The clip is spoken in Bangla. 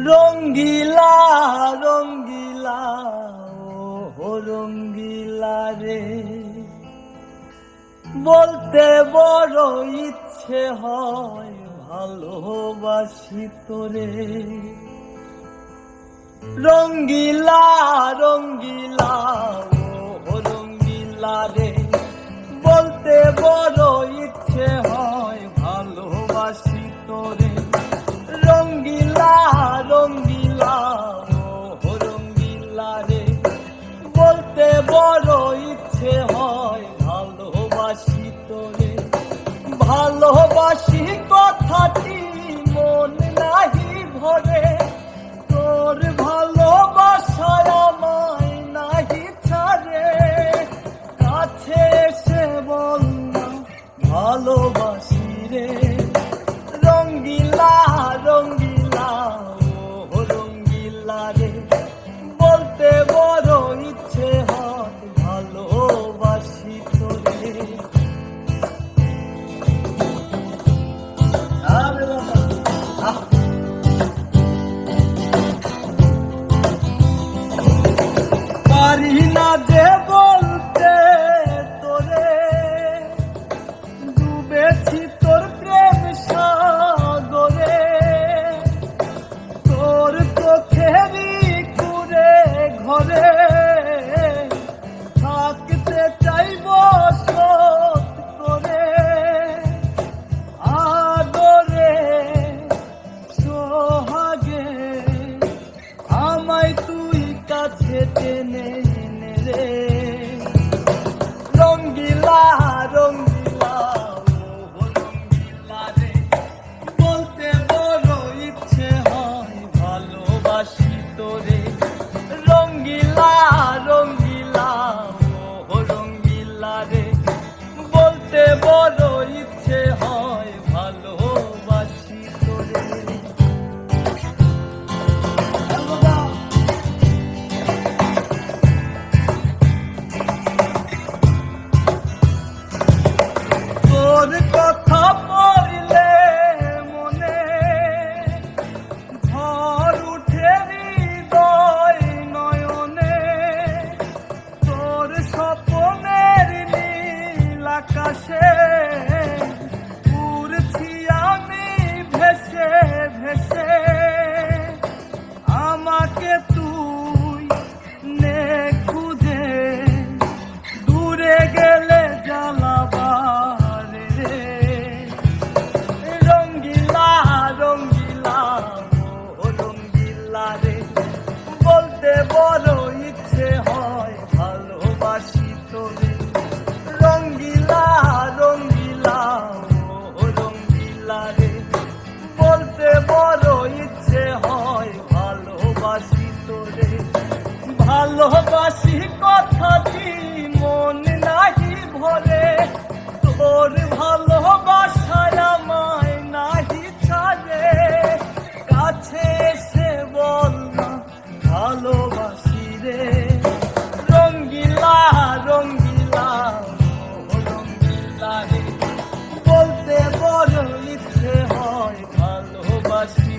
রঙ্গিলা রঙ্গিলা ও রঙ্গিলা রে, বলতে বড় ইচ্ছে হয় ভালোবাসি তোরে। রঙ্গিলা রঙ্গিলা ও রঙ্গিলা রে, বলতে বড় ইচ্ছে হয় ভালোবাসি তোরে। রঙ্গিলা রঙ্গিলা ও রঙ্গিলা রে, বলতে বড় ইচ্ছে হয় ভালোবাসি তোরে। ভালোবাসি কথাটি মন নাহি ভরে, তোর ভালোবাসায় আমায় নাহি ছাড়ে। কাছে এসে বল না ভালোবাসি রে। রঙ্গিলা রঙ্গিলা ও রঙ্গিলা রে, বলতে বড় ইচ্ছে হয় ভালোবাসি তোরে। পারি না যে বলতে তোরে, ডুবেছি তোর প্রেম সাগরে। তোর চোখেরই কুড়ে ঘরে থাকতে চাইব সত করে। আদরে সোহাগে আমায় তুই কাছে টেনে এনে রে। রঙ্গিলা রঙ্গিলা ও রঙ্গিলা রে, বলতে বড় ইচ্ছে হয় ভালোবাসি তোরে। রঙ্গিলা রঙ্গিলা ও রঙ্গিলা রে, বলতে বড় ইচ্ছে হয় ভালোবাসি তোরে। তোর কথা পড়লে মনে ঝড় উঠে হৃদয় নয়নে। তোর স্বপ্নের নীল আকাশে উড়ছি আমি ভেসে ভেসে। আমাকে তুই নে খুঁজে, দূরে গেলে জ্বালাবার রে। রঙ্গিলা রঙ্গিলা ও রঙ্গিলা রে, বলতে বড় ইচ্ছে হয় ভালোবাসি তোরে। রঙ্গিলা রঙ্গিলা ও রঙ্গিলা রে, বলতে বড় ইচ্ছে হয় ভালোবাসি তোরে। ভালোবাসি কথাটি মন নাহি ভরে, তোর ভালোবাসায় আমায় নাহি ছাড়ে। কাছে এসে বল না ভালোবাসি রে। রঙ্গিলা রঙ্গিলা ও রঙ্গিলা রে, বলতে বড় ইচ্ছে হয় ভালোবাসি